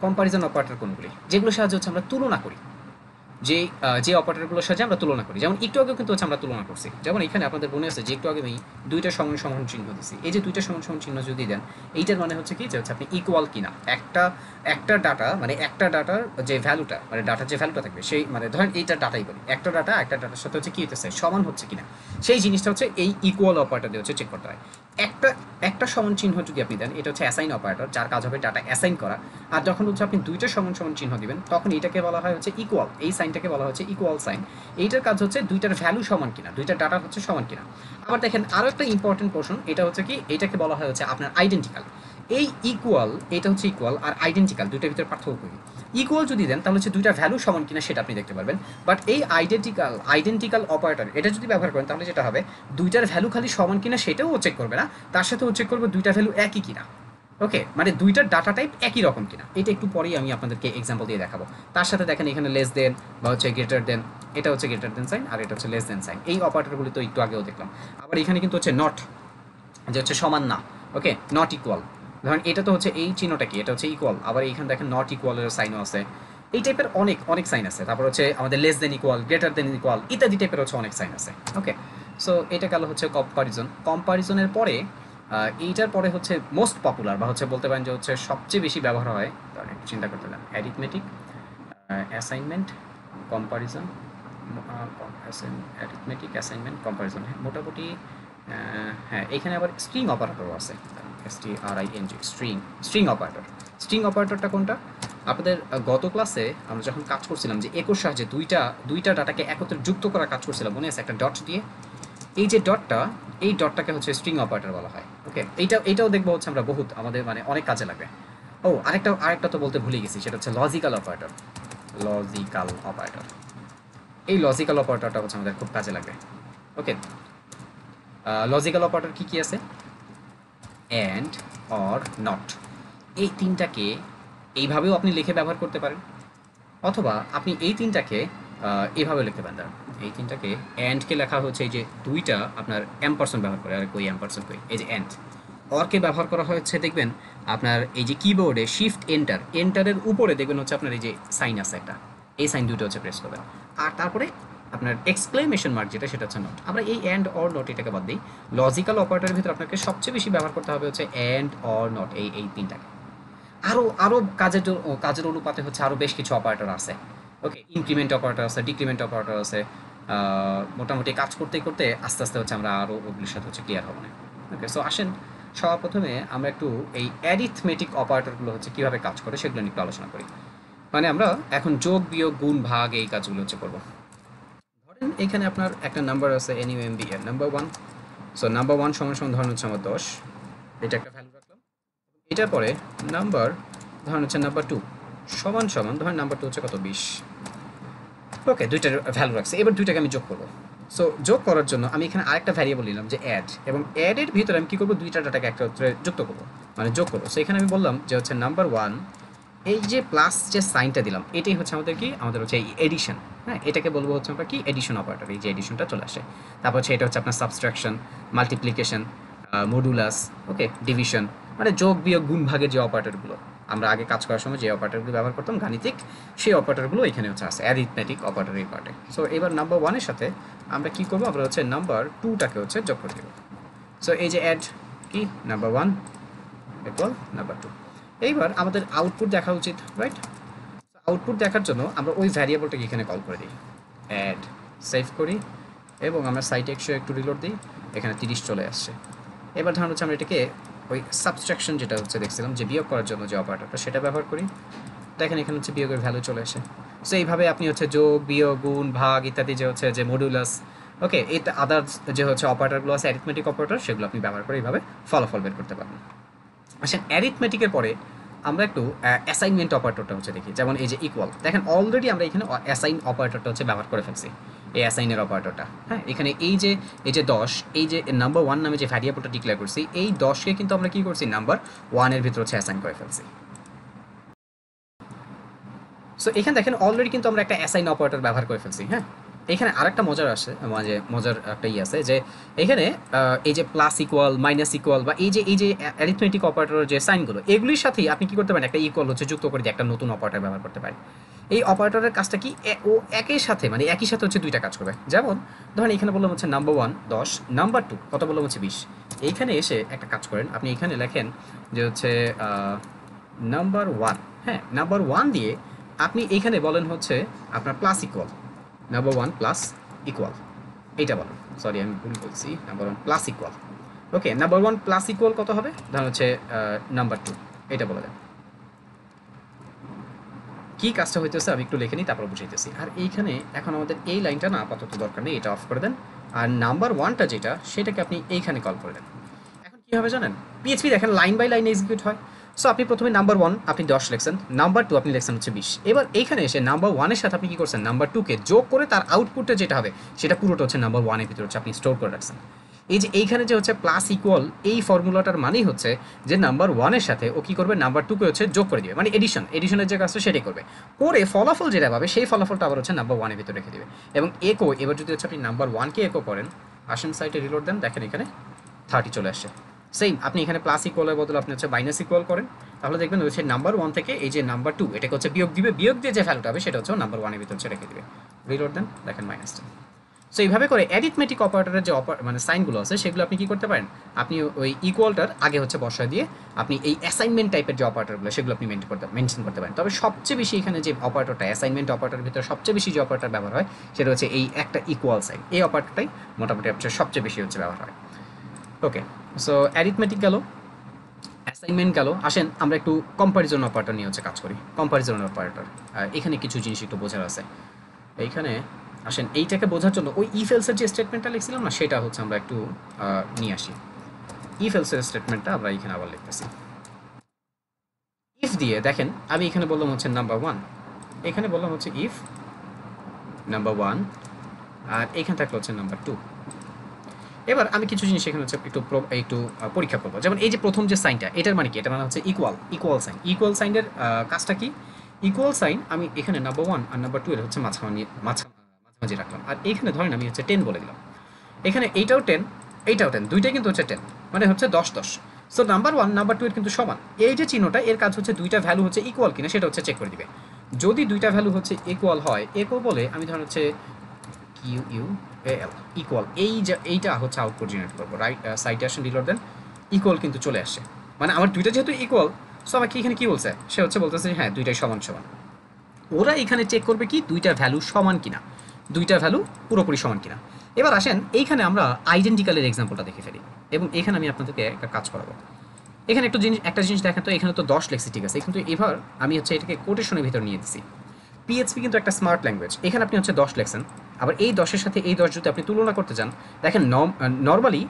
কম্পারিজন অপারেটর কোনগুলি, যেগুলো সাহায্যে হচ্ছে আমরা তুলনা করি, যে অপারেটরগুলোর সাথে আমরা তুলনা করি। যেমন একটু আগেও কিন্তু হচ্ছে আমরা তুলনা করছি, যেমন এখানে আপনাদের মনে আছে যে একটু আগে আমি দুইটা সমান সমান চিহ্ন দিচ্ছি। এই যে দুইটা সমান সমান চিহ্ন যদি দেন, এইটার মানে হচ্ছে কি, যে হচ্ছে আপনি ইকুয়াল কিনা, একটা ডাটা একটা ডাটার যে ভ্যালুটা, ডাটার যে ভ্যালুটা থাকবে সেই ধরেন এইটা ডাটাই বলি, একটা ডাটার সাথে হচ্ছে কি হতেছে, সমান হচ্ছে কিনা, সেই জিনিসটা হচ্ছে এই ইকুয়াল অপারেটর দিয়ে হচ্ছে চেক করতে হয়। একটা সমান চিহ্ন যদি আপনি দেন, এটা হচ্ছে অ্যাসাইন অপারেটর, যার কাজ হবে ডাটা অ্যাসাইন করা। আর যখন হচ্ছে আপনি দুইটা সমান সমান চিহ্ন দিবেন, তখন এটাকে বলা হয় হচ্ছে ইকুয়াল, এই সাইনটাকে বলা হচ্ছে ইকুয়াল সাইন। এইটার কাজ হচ্ছে দুইটার ভ্যালু সমান কিনা, দুইটা ডাটা হচ্ছে সমান কিনা। আবার দেখেন আরও একটা ইম্পর্টেন্ট পোর্শন, এটা হচ্ছে কি, এটাকে বলা হয় হচ্ছে আপনার আইডেন্টিক্যাল। এই ইকুয়াল, এটা হচ্ছে ইকুয়াল, আর আইডেন্টিক্যাল দুইটার ভিতরে পার্থক্য করি। ইকুয়াল যদি দেন তাহলে হচ্ছে দুইটা ভ্যালু সমান কিনা সেটা আপনি দেখতে পারবেন। বাট এই আইডেন্টিক্যাল অপারেটর এটা যদি ব্যবহার করেন, তাহলে যেটা হবে, দুইটার ভ্যালু খালি সমান কিনা সেটাও চেক করবে না, তার সাথেও চেক করবে দুইটা ভ্যালু একই কিনা। ওকে, দুইটার ডাটা টাইপ একই রকম কিনা। এটা একটু পরেই আমি আপনাদেরকে এক্সাম্পল দিয়ে দেখাবো। তার সাথে দেখেন এখানে লেস দেন বা হচ্ছে গ্রেটার দেন, এটা হচ্ছে গ্রেটার দেন সাইন, আর এটা হচ্ছে লেস দেন সাইন। এই অপারেটরগুলি তো একটু আগেও দেখলাম। আবার এখানে কিন্তু হচ্ছে নট, যে হচ্ছে সমান না, ওকে, নট ইকুয়াল, ধরেন এটা তো হচ্ছে এই চিহ্নটা কি, এটা হচ্ছে ইকুয়াল, আবার এইখানে দেখেন নট ইকুয়ালের সাইনও আছে, এই টাইপের অনেক অনেক সাইন আছে। তারপর হচ্ছে আমাদের less than equal, greater than equal ইত্যাদি টাইপের হচ্ছে অনেক সাইন আছে। ওকে, সো এটা গেল হচ্ছে কম্পারিজন। কম্পারিজনের পরে এইটার পরে হচ্ছে মোস্ট পপুলার বা হচ্ছে বলতে পারেন যে হচ্ছে সবচেয়ে বেশি ব্যবহার হয়, ধরেন একটু চিন্তা করতে দেন, arithmetic, assignment, comparison, arithmetic, assignment, comparison, মোটামুটি হ্যাঁ এখানে আবার স্ট্রিং অপারেটরও আছে, STRING, string, string operator. String অপারেটরটা কোনটা? আপনাদের গত ক্লাসে আমরা যখন কাজ করছিলাম যে একর সাহায্যে দুইটা ডাটাকে একত্রে যুক্ত করার কাজ করছিলাম, মনে আছে একটা ডট দিয়ে, এই যে ডটটা, এই ডটটাকে হচ্ছে স্ট্রিং অপারেটর বলা হয়। ওকে, এইটাও দেখবো হচ্ছে আমরা বহুত আমাদের মানে অনেক কাজে লাগবে। ও আরেকটা তো বলতে ভুলে গেছি, সেটা হচ্ছে লজিক্যাল অপারেটর। লজিক্যাল অপারেটর, এই লজিক্যাল অপারেটরটা হচ্ছে আমাদের খুব কাজে লাগবে। ওকে, লজিক্যাল অপারেটর কি কি আছে? অ্যান্ড, অর, নট, এই তিনটাকে এইভাবেও আপনি লিখে ব্যবহার করতে পারেন, অথবা আপনি এই তিনটাকে এইভাবে লিখতে পারেন। এই তিনটাকে অ্যান্ডকে লেখা হচ্ছে এই যে দুইটা আপনার অ্যাম্পারসন ব্যবহার করে, আর কই অ্যাম্পারসন কই, এই যে অ্যান্ড। অরকে ব্যবহার করা হচ্ছে দেখবেন আপনার এই যে কিবোর্ডে শিফট এন্টারের উপরে দেখবেন হচ্ছে আপনার এই যে সাইন আছে একটা, এই সাইন দুটো হচ্ছে প্রেস করবেন, আর তারপরে আপনার এক্সক্লেমেশন মার্ক যেটা, সেটা হচ্ছে নট। আমরা এই অ্যান্ড অর নট এটাকে বাদ দিই। লজিক্যাল অপারেটরের ভিতরে আপনাকে সবচেয়ে বেশি ব্যবহার করতে হবে হচ্ছে অ্যান্ড অর নট, এই তিনটাকে। আরও কাজের অনুপাতে হচ্ছে আরও বেশ কিছু অপারেটর আছে। ওকে, ইনক্রিমেন্ট অপারেটর আছে, ডিক্রিমেন্ট অপারেটর আছে। মোটামুটি কাজ করতে করতে আস্তে আস্তে হচ্ছে আমরা আরও ওগুলির সাথে হচ্ছে ক্লিয়ার হবো না। ওকে, সো আসেন সবার প্রথমে আমরা একটু এই অ্যারিথমেটিক অপারেটরগুলো হচ্ছে কীভাবে কাজ করে সেগুলো নিয়ে একটু আলোচনা করি। মানে আমরা এখন যোগ বিয়োগ গুণ ভাগ এই কাজগুলো হচ্ছে করবো। ধরেন এখানে আপনার একটা নাম্বার আছে NUMB এর নাম্বার 1। সো নাম্বার 1 সমান সমান ধরেন হচ্ছে আমার 10, এটা একটা ভ্যালু রাখলাম। এটার পরে নাম্বার ধরেন হচ্ছে নাম্বার 2 সমান সমান ধরেন নাম্বার 2 হচ্ছে কত, 20। ওকে, দুইটার ভ্যালু রাখছে, এবার দুইটাকে আমি যোগ করবো। সো যোগ করার জন্য আমি এখানে আরেকটা ভ্যারিয়েবল নিলাম যে অ্যাড, এবং অ্যাডের ভিতরে আমি কী করবো, দুইটা ডাটাকে একত্রে যুক্ত করবো, মানে যোগ করবো। সো এখানে আমি বললাম যে হচ্ছে নাম্বার 1, এই যে প্লাস যে সাইনটা দিলাম এটাই হচ্ছে আমাদের হচ্ছে এই এডিশন। হ্যাঁ, এটাকে বলবো হচ্ছে আমরা কি, এডিশন অপারেটর। এই যে এডিশনটা চলে আসে, তারপর হচ্ছে এটা হচ্ছে আপনার সাবস্ট্রাকশন, মাল্টিপ্লিকেশন, মডুলাস, ওকে, ডিভিশন, মানে যোগ বিয়োগ গুণ ভাগের যে অপারেটরগুলো আমরা আগে কাজ করার সময় যে অপারেটরগুলো ব্যবহার করতাম গাণিতিক, সেই অপারেটরগুলো এখানে হচ্ছে আছে অ্যারিথমেটিক অপারেটর এই পার্টে। সো এবার নাম্বার 1-এর সাথে আমরা কী করবো, আমরা হচ্ছে নাম্বার 2টাকে হচ্ছে যোগ করে দেবো। সো এই যে অ্যাড কি, নাম্বার 1 ইকুয়াল নাম্বার 2। এইবার আমাদের আউটপুট দেখা উচিত, রাইট? আউটপুট দেখার জন্য আমরা ওই ভ্যারিয়েবলটাকে এখানে কল করে দিই, অ্যাড, সেভ করি, এবং আমরা সাইটে একটু রিলোড দিই, এখানে 30 চলে আসছে। এবার ধরুন হচ্ছে আমরা এটাকে ওই সাবস্ট্রাকশন যেটা হচ্ছে দেখছিলাম যে বিয়োগ করার জন্য যে অপারেটরটা, সেটা ব্যবহার করি, দেখেন এখানে হচ্ছে বিয়োগের ভ্যালু চলে আসে। সো এইভাবে আপনি হচ্ছে যোগ বিয়োগ গুণ ভাগ ইত্যাদি যে হচ্ছে যে মডুলাস, ওকে, এটা আদার্স যে হচ্ছে অপারেটরগুলো আছে অ্যারিথমেটিক অপারেটর, সেগুলো আপনি ব্যবহার করে এইভাবে ফলাফল বের করতে পারবেন। আসেন অ্যারিথমেটিকের পরে আমরা একটু অ্যাসাইনমেন্ট অপারেটরটা হচ্ছে দেখি, যেমন এই যে ইকুয়াল, দেখেন অলরেডি আমরা এখানে অ্যাসাইন অপারেটরটা হচ্ছে ব্যবহার করে ফেলছি, এই অ্যাসাইনের অপারেটরটা। হ্যাঁ, এখানে এই যে 10, এই যে নাম্বার 1 নামে যে ভ্যারিয়েবলটা ডিক্লেয়ার করছি, এই 10কে কিন্তু আমরা কি করছি, নাম্বার 1-এর ভিতর হচ্ছে অ্যাসাইন করে ফেলছি। সো এখানে দেখেন অলরেডি কিন্তু আমরা একটা অ্যাসাইন অপারেটর ব্যবহার করে ফেলছি। হ্যাঁ, এখানে আরেকটা মজার একটা আছে যে এখানে এই যে প্লাস ইকুয়াল, মাইনাস ইকুয়াল, বা এই যে অ্যারিথমেটিক অপারেটরের যে সাইনগুলো, এগুলির সাথেই আপনি কি করতে পারেন, একটা ইকুয়াল হচ্ছে যুক্ত করে দিয়ে একটা নতুন অপারেটর ব্যবহার করতে পারেন। এই অপারেটরের কাজটা কি, ও একই সাথে হচ্ছে দুইটা কাজ করবে। যেমন ধরেন এখানে বললাম হচ্ছে নাম্বার 1 10, নাম্বার 2 কত বললাম হচ্ছে 20। এইখানে এসে একটা কাজ করেন, আপনি এখানে লেখেন যে হচ্ছে নাম্বার 1, হ্যাঁ, নাম্বার 1 দিয়ে আপনি এইখানে বলেন হচ্ছে আপনার plus equal, number 1 plus equal, এইটা বলেন, সরি আমি ভুল বলছি, নাম্বার 1 প্লাস ইকুয়াল। ওকে, নাম্বার 1 প্লাস ইকুয়াল কত হবে, ধরুন হচ্ছে নাম্বার 2, এটা বলে দেন। কী কাজটা হইতেছে আমি একটু লিখে নিই, তারপর বুঝাইতেছি। আর এইখানে এখন আমাদের এই লাইনটা না আপাতত দরকার নেই, এটা অফ করে দেন। আর নাম্বার 1টা যেটা, সেটাকে আপনি এইখানে কল করে দেন। এখন কী হবে জানেন, PHP দেখেন লাইন বাই লাইন এক্সিকিউট হয়। সো আপনি প্রথমে নাম্বার 1 আপনি 10 লিখছেন, নাম্বার 2 আপনি লিখছেন হচ্ছে 20। এবার এইখানে এসে নাম্বার 1-এর সাথে আপনি কী করছেন, নাম্বার 2কে যোগ করে তার আউটপুটটা যেটা হবে সেটা পুরোটা হচ্ছে নাম্বার 1-এর ভিতরে হচ্ছে আপনি স্টোর করে রাখছেন। এই যে এইখানে যে হচ্ছে প্লাস ইকুয়াল, এই ফর্মুলাটার মানেই হচ্ছে যে নাম্বার 1-এর সাথে ও কী করবে, নাম্বার 2কে হচ্ছে যোগ করে দিবে, মানে এডিশনের যে কাজটা সেটাই করবে, করে ফলাফল যেটা পাবে সেই ফলাফলটা আবার হচ্ছে নাম্বার 1-এর ভিতরে রেখে দেবে। এবং একো, এবার যদি হচ্ছে আপনি নাম্বার 1কে একো করেন, আসেন সাইটে রিলোড দেন, দেখেন এখানে 30 চলে আসছে। সেম আপনি এখানে প্লাস ইকুয়ালের বদলে আপনি হচ্ছে মাইনাস ইকুয়াল করেন, তাহলে দেখবেন হচ্ছে নাম্বার 1 থেকে এই যে নাম্বার 2 এটাকে হচ্ছে বিয়োগ দিবে, বিয়োগ দিয়ে যে ভ্যালুটা হবে সেটা হচ্ছে নাম্বার 1 এর ভিতর হচ্ছে রেখে দিবে। রিলোড দেন, দেখেন -10। সো এইভাবে করে অ্যারিথমেটিক অপারেটরের যে মানে সাইনগুলো আছে সেগুলো আপনি কি করতে পারেন, আপনি ওই ইকুয়ালটার আগে হচ্ছে বসায় দিয়ে আপনি এই অ্যাসাইনমেন্ট টাইপের যে অপারেটরগুলো সেগুলো আপনি মেনশন করতে পারেন। তবে সবচেয়ে বেশি এখানে যে অপারেটরটা অ্যাসাইনমেন্ট অপারেটরের ভিতরে সবচেয়ে বেশি যে অপারেটর ব্যবহার হয় সেটা হচ্ছে এই একটা ইকুয়াল সাইন, এই অপারেটরটাই মোটামুটি হচ্ছে সবচেয়ে বেশি হচ্ছে ব্যবহার হয়। ওকে, সো অ্যারিথমেটিক গেল, অ্যাসাইনমেন্ট গেল, আসেন আমরা একটু কম্পারিজন অপারেটর নিয়ে হচ্ছে কাজ করি। কম্পারিজন অপারেটর এখানে কিছু জিনিস একটু বোঝার আছে। এইখানে আসেন এইটাকে বোঝার জন্য ওই ইফ এলসের যে স্টেটমেন্টটা লিখছিলাম না সেটা হচ্ছে আমরা একটু নিয়ে আসি। ইফ এলসের স্টেটমেন্টটা আমরা এখানে আবার লিখতেছি। ইফ দিয়ে দেখেন আমি এখানে বললাম হচ্ছে নাম্বার 1, এখানে বললাম হচ্ছে ইফ নাম্বার 1, আর এখানে থাকলে হচ্ছে নাম্বার 2। এবার আমি কিছু জিনিস এখানে হচ্ছে একটু পরীক্ষা করবো। যেমন এই যে প্রথম যে সাইনটা, এটার মানে কি? এটা মানে হচ্ছে ইকুয়াল সাইন। ইকুয়াল সাইনের কাজটা কি? ইকুয়াল সাইন আমি এখানে নাম্বার 1 আর নাম্বার 2 এর হচ্ছে মাঝামাঝি রাখলাম, আর এইখানে ধরেন আমি হচ্ছে 10 বলে দিলাম। এখানে এইটাও 10, এইটাও 10, দুইটাই কিন্তু হচ্ছে 10, মানে হচ্ছে 10 সো নাম্বার 1 নাম্বার 2 এর কিন্তু সমান। এই যে চিহ্নটা এর কাজ হচ্ছে দুইটা ভ্যালু হচ্ছে ইকুয়াল কিনা সেটা হচ্ছে চেক করে দিবে। যদি দুইটা ভ্যালু হচ্ছে ইকুয়াল হয়, বলে আমি ধরেন হচ্ছে QUAL ইকুয়াল, এইটা হচ্ছে আউটপুট জেনারেট করবো। রাইট সাইটে আসেন, রিলোড দেন, ইকুয়াল কিন্তু চলে আসছে, মানে আমার দুইটা যেহেতু ইকুয়াল, সো আমাকে এখানে কি বলছে? সে হচ্ছে বলতেছে হ্যাঁ দুইটাই সমান সমান। ওরা এখানে চেক করবে কি দুইটা ভ্যালু সমান কিনা, দুইটা ভ্যালু পুরোপুরি সমান কিনা। এবার আসেন এইখানে আমরা আইডেন্টিক্যালের এক্সাম্পলটা দেখে ফেলি, এবং এখানে আমি আপনাদেরকে একটা কাজ করাবো। এখানে একটা জিনিস দেখেন তো, এখানে তো 10 লেখছি, ঠিক আছে, কিন্তু এবার আমি হচ্ছে এটাকে কোটেশনের ভিতর নিয়ে দিচ্ছি। পিএইচপি কিন্তু একটা স্মার্ট ল্যাঙ্গুয়েজ, এখানে আপনি হচ্ছে 10 লেখছেন, আবার এই 10-এর সাথে এই 10 যদি আপনি তুলনা করতে চান, দেখেন নর্মালি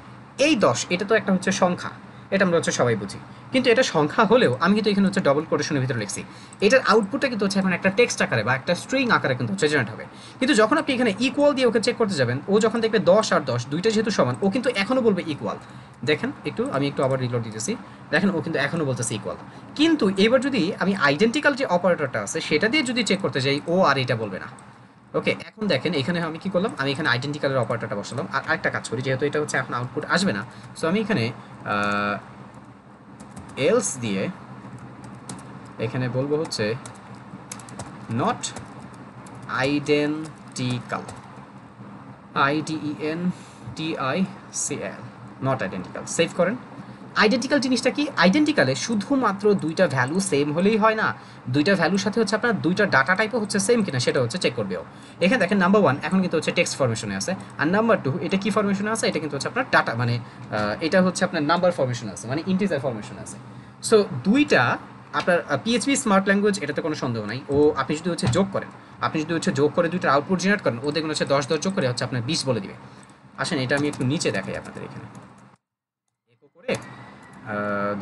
এই 10 এটা তো একটা হচ্ছে সংখ্যা, এটা আমরা হচ্ছে সবাই বুঝি, কিন্তু এটা সংখ্যা হলেও আমি কিন্তু এখানে হচ্ছে ডবল কোটেশনের ভিতরে লিখছি। এটার আউটপুটটা কিন্তু হচ্ছে এখন একটা টেক্সট আকারে বা একটা স্ট্রিং আকারে কিন্তু হচ্ছে জেনারেট হবে। কিন্তু যখন আপনি এখানে ইকুয়াল দিয়ে ওকে চেক করতে যাবেন, ও যখন দেখবে 10 আর 10 দুইটা যেহেতু সমান, ও কিন্তু এখনও বলবে ইকুয়াল। দেখেন আমি একটু আবার রিলোড দিতেছি, দেখেন ও কিন্তু এখনও বলতেছে ইকুয়াল। কিন্তু এবার যদি আমি আইডেন্টিক্যাল যে অপারেটরটা আছে সেটা দিয়ে যদি চেক করতে যাই, ও আর এটা বলবে না। ওকে, এখন দেখেন এখানে আমি কি করলাম, আমি এখানে আইডেন্টিক্যালের অপারেটরটা বসালাম, আর আরেকটা কাজ করি, যেহেতু এটা হচ্ছে এখন আউটপুট আসবে না, সো আমি এখানে এলস দিয়ে এখানে বলবো হচ্ছে not identical, IDENTICAL, not identical. Save করেন। আইডেন্টিক্যাল জিনিসটা কি? আইডেন্টিক্যালে শুধুমাত্র দুইটা ভ্যালু সেম হলেই হয় না, দুইটা ভ্যালুর সাথে হচ্ছে আপনার দুইটা ডাটা টাইপও হচ্ছে সেম কিনা সেটা হচ্ছে চেক করবেও। এখানে দেখেন নাম্বার 1 এখন কিন্তু হচ্ছে টেক্সট ফরমেশনে আছে, আর নাম্বার 2 এটা কি ফরমেশনে আছে? এটা কিন্তু হচ্ছে আপনার ডাটা, মানে এটা হচ্ছে আপনার নাম্বার ফরমেশন আছে, মানে ইন্টিজার ফরমেশন আছে। সো দুইটা আপনার পিএইচপি স্মার্ট ল্যাঙ্গুয়েজ, এটাতে কোনো সন্দেহ নাই। ও আপনি যদি হচ্ছে যোগ করেন, আপনি যদি হচ্ছে যোগ করে দুইটার আউটপুট জেনারেট করেন, ও দেখুন হচ্ছে 10 যোগ করে হচ্ছে আপনার 20 বলে দিবে। আসেন এটা আমি একটু নিচে দেখাই আপনাদের, এখানে একো করে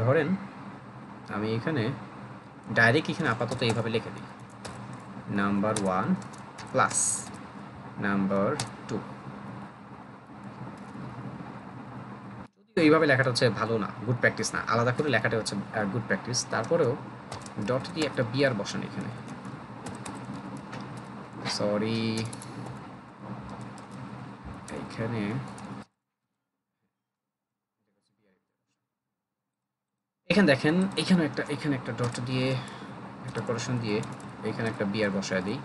ধরেন আমি এখানে ডাইরেক্ট এখানে আপাতত এইভাবে লিখে দিই, নাম্বার 1 প্লাস নাম্বার 2। যদিও এইভাবে লেখাটা হচ্ছে ভালো না, গুড প্র্যাকটিস না, আলাদা করে লেখাটা হচ্ছে গুড প্র্যাকটিস, তারপরেও ডট দিয়ে একটা বিআর বসান এখানে, সরি এইখানে এখানে দেখেন এখানে একটা ডট দিয়ে একটা কোটেশন দিয়ে এখানে একটা বিআর বসায় দিই।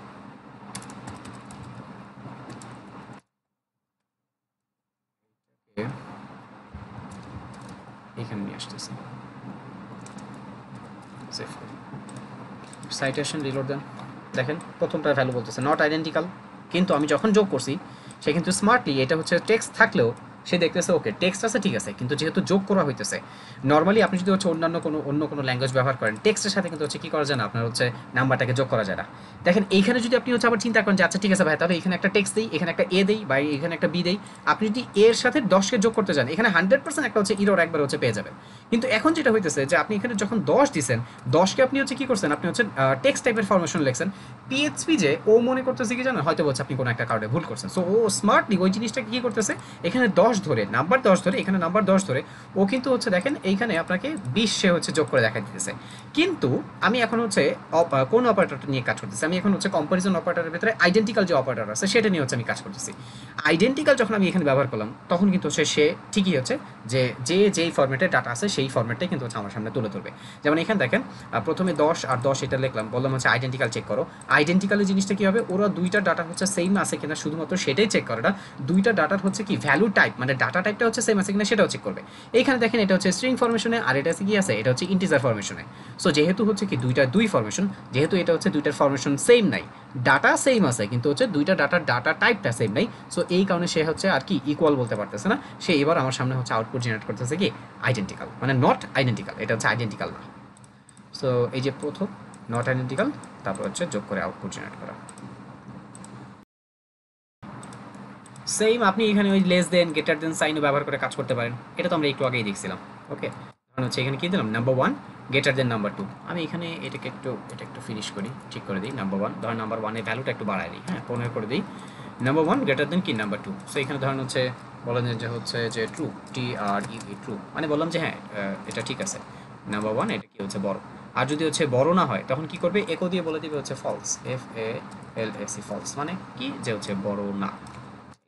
এখানে নিয়ে আসতেছি, সেভ করি, সাইটেশন রিলোড দেন। দেখেন প্রথমটা ভ্যালু বলতেছে নট আইডেন্টিক্যাল, কিন্তু আমি যখন যোগ করছি সে কিন্তু স্মার্টলি, এটা হচ্ছে টেক্সট থাকলেও সে দেখতেছে ওকে টেক্সট আছে ঠিক আছে, কিন্তু যেহেতু যোগ করা হইতেছে, নর্মালি আপনি যদি হচ্ছে অন্য কোনো ল্যাঙ্গুয়েজ ব্যবহার করেন, টেক্সটের সাথে কিন্তু হচ্ছে কী করা যায় না, আপনার হচ্ছে নাম্বারটাকে যোগ করা যায় না। দেখেন এইখানে যদি আপনি হচ্ছে আবার চিন্তা করেন যে আচ্ছা ঠিক আছে ভাই, তাহলে এখানে একটা টেক্সট দিই, এখানে একটা এ দিই, বা এখানে একটা বি দিই, আপনি যদি এর সাথে 10কে যোগ করতে যান, এখানে 100% একটা হচ্ছে ইরর একবার হচ্ছে পেয়ে যাবেন। কিন্তু এখন যেটা হইতেছে যে আপনি এখানে যখন 10 দিচ্ছেন, 10কে আপনি হচ্ছে কী করছেন, আপনি হচ্ছে টেক্সট টাইপের ফরমেশন লিখছেন। পিএইচপি যে ও মনে করতেছে কি জানেন, হয়তো বলছে আপনি কোনো একটা কারণে ভুল করছেন, সো ও স্মার্টলি ওই জিনিসটাকে কী করতেছে, এখানে 10 ধরে নাম্বার 10 ধরে এখানে নাম্বার 10 ধরে ও কিন্তু হচ্ছে দেখেন এইখানে আপনাকে 20 সে হচ্ছে যোগ করে দেখা দিতেছে। কিন্তু আমি এখন হচ্ছে কোন অপারেটরটা নিয়ে কাজ করতেছি, আমি এখন হচ্ছে কম্পারিজন অপারেটরের ভিতরে আইডেন্টিক্যাল যে অপারেটর আছে সেটা নিয়ে হচ্ছে আমি কাজ করতেছি। আইডেন্টিক্যাল যখন আমি এখানে ব্যবহার করলাম তখন কিন্তু হচ্ছে সে ঠিকই হচ্ছে যে যেই ফরম্যাটে ডাটা আছে সেই ফরম্যাটটাই কিন্তু হচ্ছে আমার সামনে তুলে ধরবে। যেমন এখানে দেখেন প্রথমে 10 আর 10 এটা লিখলাম, বললাম হচ্ছে আইডেন্টিক্যাল চেক করো। আইডেন্টিক্যালের জিনিসটা কি হবে, ওরা দুইটা ডাটা হচ্ছে সেম আছে কিনা শুধুমাত্র সেটাই চেক করে না, দুইটা ডাটার হচ্ছে কি ভ্যালু টাইপ মানে ডাটা টাইপটা হচ্ছে সেম আছে কিনা সেটাও চেক করবে। এইখানে দেখেন এটা হচ্ছে স্ট্রিং ফরমেশনে আর এটা কি আছে, এটা হচ্ছে ইন্টিজার ফরমেশনে। সো যেহেতু হচ্ছে কি দুই ফরমেশন, যেহেতু এটা হচ্ছে দুইটার ফরমেশন সেম নাই, ডাটা সেম আছে কিন্তু হচ্ছে দুইটা ডাটার ডাটা টাইপটা সেম নাই, সো এই কারণে সে হচ্ছে আর কি ইকুয়াল বলতে পারতেছে না, সে এবার আমার সামনে হচ্ছে আউটপুট জেনারেট করতেছে কি আইডেন্টিক্যাল, মানে নট আইডেন্টিক্যাল, এটা হচ্ছে আইডেন্টিক্যাল না। সো এই যে প্রথম নট আইডেন্টিক্যাল, তারপর হচ্ছে যোগ করে আউটপুট জেনারেট করা। সেম আপনি এখানে ওই লেস দেন গ্রেটার দেন সাইনও ব্যবহার করে কাজ করতে পারেন, এটা তো আমরা একটু আগেই দেখছিলাম। ওকে, কারণ হচ্ছে এখানে কি দিলাম নাম্বার 1 গ্রেটার দেন নাম্বার 2, আমি এখানে এটা একটু ফিনিশ করি, ঠিক করে দিই। নাম্বার 1 ধরেন নাম্বার 1 এর ভ্যালুটা একটু বাড়াই দিই, হ্যাঁ 15 করে দিই। নাম্বার 1 গ্রেটার দেন কি নাম্বার 2, সো এখানে ধরেন হচ্ছে বলেন যে হচ্ছে যে ট্রু, ট্রু, মানে বললাম যে হ্যাঁ এটা ঠিক আছে, নাম্বার 1 এটা কি হচ্ছে বড়। আর যদি হচ্ছে বড় না হয় তখন কি করবে, একো দিয়ে বলে দিবে হচ্ছে ফলস, FALSE ফলস, মানে কি যে হচ্ছে বড় না,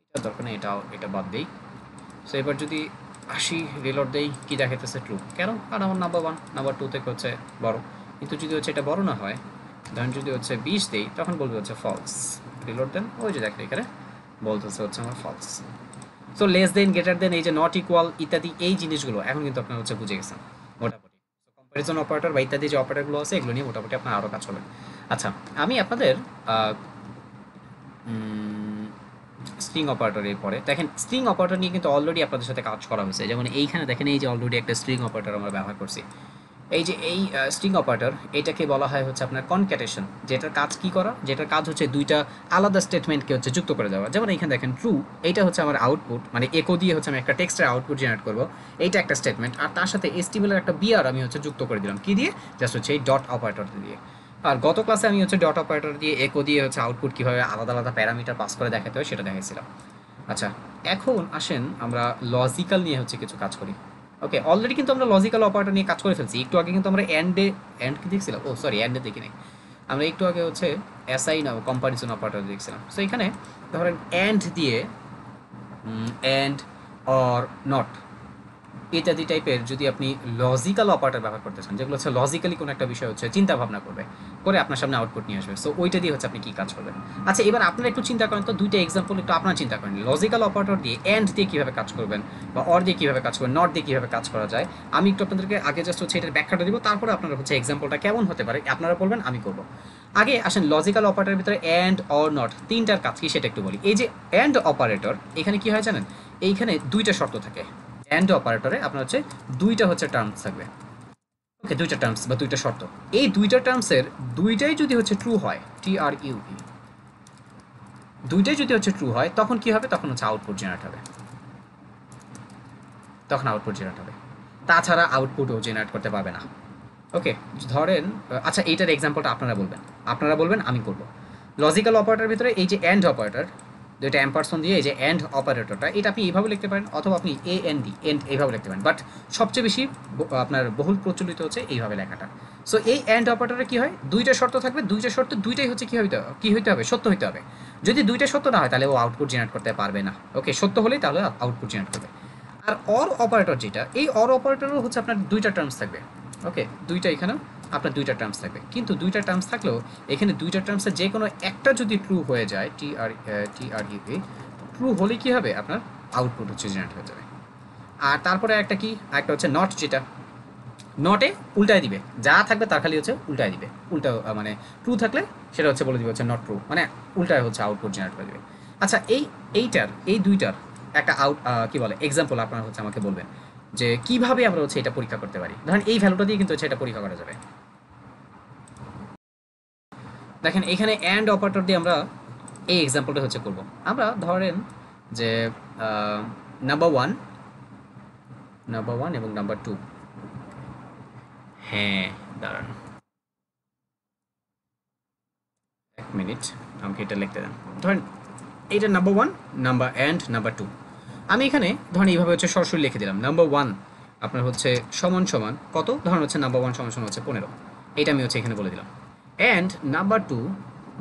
এটা দরকার নেই, এটা বাদ দেই। সো এবার যদি 80 রিলোড দেই, কি দেখাইতেছে ট্রু, কেন, কারণ আমার নাম্বার 1 নাম্বার 2 থেকে হচ্ছে বড়। কিন্তু যদি হচ্ছে এটা বড় না হয়, ধরেন যদি হচ্ছে 20 দেই তখন বলবে হচ্ছে ফলস, রিলোড দেন, ওই যে দেখেন এখানে বলতেছে হচ্ছে আমার false. So less than greater than এই যে নট ইকুয়াল ইত্যাদি এই জিনিসগুলো এখন কিন্তু আপনারা হচ্ছে বুঝে গেছেন মোটামুটি। কম্পারিজন অপারেটর বা ইত্যাদি যে অপারেটরগুলো আছে এগুলো নিয়ে মোটামুটি আপনার আরও কাজ করবেন। আচ্ছা, আমি আপনাদের স্ট্রিং অপারেটরের পরে দেখেন স্ট্রিং অপারেটর নিয়ে কিন্তু অলরেডি আপনাদের সাথে কাজ করা হয়েছে, যেমন এইখানে দেখেন এই যে অলরেডি একটা স্ট্রিং অপারেটর আমরা ব্যবহার করছি। এই যে এই স্ট্রিং অপারেটর এটাকে বলা হয় হচ্ছে আপনার কনক্যাটেশন, যেটার কাজ কি করা, যেটার কাজ হচ্ছে দুইটা আলাদা স্টেটমেন্টকে হচ্ছে যুক্ত করে দেওয়া। যেমন এইখানে দেখেন ট্রু, এইটা হচ্ছে আমার আউটপুট, মানে একো দিয়ে হচ্ছে আমি একটা টেক্সটের আউটপুট জেনারেট করবো, এইটা একটা স্টেটমেন্ট, আর তার সাথে HTML এর একটা বিআর আমি হচ্ছে যুক্ত করে দিলাম, কি দিয়ে, জাস্ট হচ্ছে এই ডট অপারেটর দিয়ে। আর গত ক্লাসে আমি হচ্ছে ডট অপারেটর দিয়ে একো দিয়ে হচ্ছে আউটপুট কীভাবে আলাদা আলাদা প্যারামিটার পাস করে দেখাতে হয় সেটা দেখাইছিলাম। আচ্ছা, এখন আসেন আমরা লজিক্যাল নিয়ে হচ্ছে কিছু কাজ করি। ওকে, অলরেডি কিন্তু আমরা লজিক্যাল অপারেটর নিয়ে কাজ করে ফেলছি, একটু আগে কিন্তু আমরা এন্ড কি দেখছিলাম, ও সরি এন্ডে দেখি নাই, আমরা একটু আগে হচ্ছে অ্যাসাইন ও কম্পারিজন অপারেটর দেখছিলাম। সো এখানে ধরেন এন্ড দিয়ে এন্ড অর নট ইত্যাদি টাইপের যদি আপনি লজিক্যাল অপারেটর ব্যবহার করতে চান, যেগুলো হচ্ছে লজিক্যালি কোনো একটা বিষয় হচ্ছে চিন্তা ভাবনা করবে করে আপনার সামনে আউটপুট নিয়ে আসবে, সো ওইটা দিয়ে হচ্ছে আপনি কী কাজ করবেন। আচ্ছা, এবার আপনারা একটু চিন্তা করেন তো, দুইটা এক্সাম্পল একটু আপনারা চিন্তা করেন, লজিক্যাল অপারেটর দিয়ে এন্ড দিয়ে কীভাবে কাজ করবেন, বা অর দিয়ে কীভাবে কাজ করবেন, নট দিয়ে কীভাবে কাজ করা যায়। আমি একটু আপনাদেরকে আগে জাস্ট হচ্ছে এটার ব্যাখ্যাটা দিব, তারপরে আপনারা হচ্ছে এক্সাম্পলটা কেমন হতে পারে আপনারা বলবেন, আমি করব। আগে আসেন লজিক্যাল অপারেটরের ভিতরে এন্ড অর নট তিনটার কাজ কি সেটা একটু বলি। এই যে এন্ড অপারেটর এখানে কি হয় জানেন, এইখানে দুইটা শর্ত থাকে। অ্যান্ড অপারেটরে আপনার হচ্ছে দুইটা হচ্ছে টার্মস থাকবে। ওকে, দুইটা টার্মস বা দুইটা শর্ত, এই দুইটা টার্মসের দুইটাই যদি হচ্ছে ট্রু হয়, TRUE, দুইটাই যদি হচ্ছে ট্রু হয় তখন কি হবে, তখন হচ্ছে আউটপুট জেনারেট হবে, তখন আউটপুট জেনারেট হবে, তাছাড়া আউটপুটও জেনারেট করতে পারবে না। ওকে, ধরেন আচ্ছা এইটার এক্সাম্পলটা আপনারা বলবেন আমি করব। লজিক্যাল অপারেটরের ভিতরে এই যে অ্যান্ড অপারেটর, দুইটা অ্যাম্পারসন দিয়ে এই যে অ্যান্ড অপারেটরটা, এটা আপনি এইভাবে লিখতে পারেন, অথবা আপনি AND এন্ড এইভাবে লিখতে পারেন, বাট সবচেয়ে বেশি আপনার বহুল প্রচলিত হচ্ছে এইভাবে লেখাটা। সো এই অ্যান্ড অপারেটরে কি হয়, দুইটা শর্ত থাকবে, দুইটা শর্ত দুইটাই হচ্ছে কি হইতে হবে, সত্য হইতে হবে। যদি দুইটা সত্য না হয় তাহলে ও আউটপুট জেনারেট করতে পারবে না। ওকে, সত্য হলেই তাহলে আউটপুট জেনারেট করবে। আর অর অপারেটর যেটা, এই অর অপারেটরও হচ্ছে আপনার দুইটা টার্মস থাকবে। ওকে, দুইটা এখানেও আপনার দুইটা টার্মস থাকবে, কিন্তু দুইটা টার্মস থাকলেও এখানে দুইটা টার্মসের যে কোনো একটা যদি ট্রু হয়ে যায়, TRUE, ট্রু হলে কি হবে, আপনার আউটপুট হচ্ছে জেনারেট হয়ে যাবে। আর তারপরে একটা একটা হচ্ছে নট, যেটা নটে উল্টায় দিবে, যা থাকবে তার খালি হচ্ছে উল্টায় দিবে, উল্টা মানে ট্রু থাকলে সেটা হচ্ছে বলে দিবে হচ্ছে নট ট্রু, মানে উল্টায় হচ্ছে আউটপুট জেনারেট করে দেবে। আচ্ছা, এই দুইটার একটা কি বলে এক্সাম্পল আপনারা হচ্ছে আমাকে বলবেন যে কিভাবে আমরা হচ্ছে এটা পরীক্ষা করতে পারি। ধরেন এই ভ্যালুটা দিয়ে কিন্তু হচ্ছে এটা পরীক্ষা করা যাবে। দেখেন এখানে অ্যান্ড অপারেটর দিয়ে আমরা এই এক্সাম্পলটা হচ্ছে করব। আমরা ধরেন যে নাম্বার ওয়ান এবং নাম্বার 2, হ্যাঁ দাঁড়ান এক মিনিট, আমাকে এটা লিখতে দেন। ধরেন এইটা নাম্বার 1 নাম্বার অ্যান্ড নাম্বার 2, আমি এখানে ধরেন এইভাবে হচ্ছে সরাসরি লিখে দিলাম নাম্বার ওয়ান আপনার হচ্ছে সমান সমান কত, ধরেন হচ্ছে নাম্বার ওয়ান সমান সমান হচ্ছে 15, এটা আমি হচ্ছে এখানে বলে দিলাম। অ্যান্ড নাম্বার টু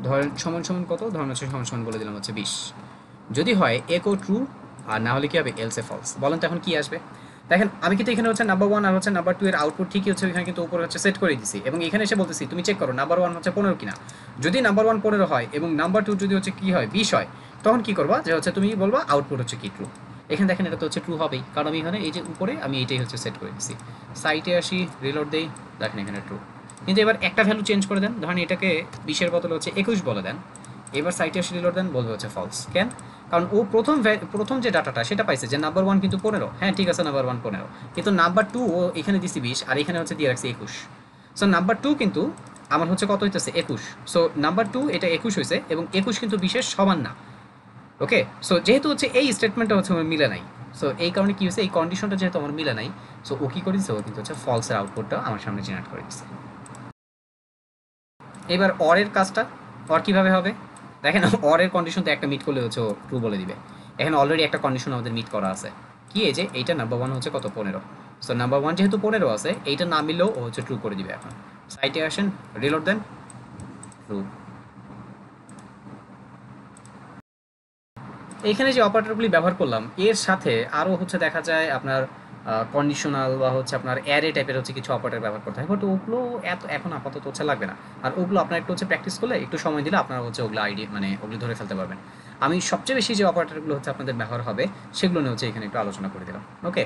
ধরেন সমান সমান কত, ধরেন হচ্ছে সমান সমান বলে দিলাম হচ্ছে 20। যদি হয় একো ট্রু, আর না হলে কি হবে এলসে ফলস। বলেন তো এখন কি আসবে? দেখেন আমি কিন্তু এখানে হচ্ছে নাম্বার ওয়ান আর হচ্ছে নাম্বার টু এর আউটপুট ঠিকই হচ্ছে এখানে কিন্তু উপরে হচ্ছে সেট করে দিছি, এবং এখানে এসে বলতেছি তুমি চেক করো নাম্বার ওয়ান হচ্ছে 15 কিনা। যদি নাম্বার ওয়ান 15 হয় এবং নাম্বার টু যদি হচ্ছে কি হয় 20 হয়, তখন কি করবা যে হচ্ছে তুমি বলবা আউটপুট হচ্ছে কি ট্রু। এখানে দেখেন এটা তো হচ্ছে ট্রু হবেই, কারণ আমি এখানে এই যে উপরে আমি এইটাই হচ্ছে সেট করে দিছি। সাইটে আসি, রিলোড দেই, দেখেন এখানে ট্রু। কিন্তু এবার একটা ভ্যালু চেঞ্জ করে দেন, ধরেন এটাকে 20-এর বদলে হচ্ছে 21 বলে দেন, এবার সাইটে আসি রিলোড দেন, বলবে হচ্ছে ফলস। কেন? কারণ ও প্রথম যে ডাটাটা সেটা পাইছে যে নাম্বার ওয়ান কিন্তু 15, হ্যাঁ ঠিক আছে নাম্বার ওয়ান 15, কিন্তু নাম্বার টু ও এখানে দিছি 20 আর এখানে হচ্ছে দিয়ে রাখছি 21। সো নাম্বার টু কিন্তু আমার হচ্ছে কত হইতেছে 21। সো নাম্বার টু এটা 21 হয়েছে এবং 21 কিন্তু 20-এর সমান না। ওকে, সো যেহেতু হচ্ছে এই স্টেটমেন্টটা হচ্ছে আমার মিলে নাই, সো এই কারণে কি হয়েছে, এই কন্ডিশনটা যেহেতু আমার মিলে নাই, সো ও কি করেছে, ও কিন্তু হচ্ছে ফলসের আউটপুটটা আমার সামনে জেনারেট করে দিচ্ছে। এবার অরের কাজটা, অর কিভাবে হবে দেখেন, অরের কন্ডিশন তো একটা মিট করলে হচ্ছে ও ট্রু বলে দিবে। এখানে অলরেডি একটা কন্ডিশন আমাদের মিট করা আছে, কি এই যে এইটা নাম্বার ওয়ান হচ্ছে কত 15, সো নাম্বার ওয়ান যেহেতু 15 আছে, এইটা না মিললেও ও হচ্ছে ট্রু করে দিবে। এখন সাইটে আসেন, রিলোড দেন, ট্রু। এইখানে যে অপারেটরগুলি ব্যবহার করলাম এর সাথে আরও হচ্ছে দেখা যায় আপনার কন্ডিশনাল বা হচ্ছে আপনার অ্যারে টাইপের হচ্ছে কিছু অপারেটর ব্যবহার করতে হয়, বাট ওগুলো এত এখন আপাতত হচ্ছে লাগবে না। আর ওগুলো আপনার একটু হচ্ছে প্র্যাকটিস করলে, একটু সময় দিলে আপনারা হচ্ছে ওগুলো আইডিয়া মানে ওগুলো ধরে ফেলতে পারবেন। আমি সবচেয়ে বেশি যে অপারেটরগুলো হচ্ছে আপনাদের ব্যবহার হবে সেগুলো নিয়ে হচ্ছে এখানে একটু আলোচনা করে দিলাম। ওকে,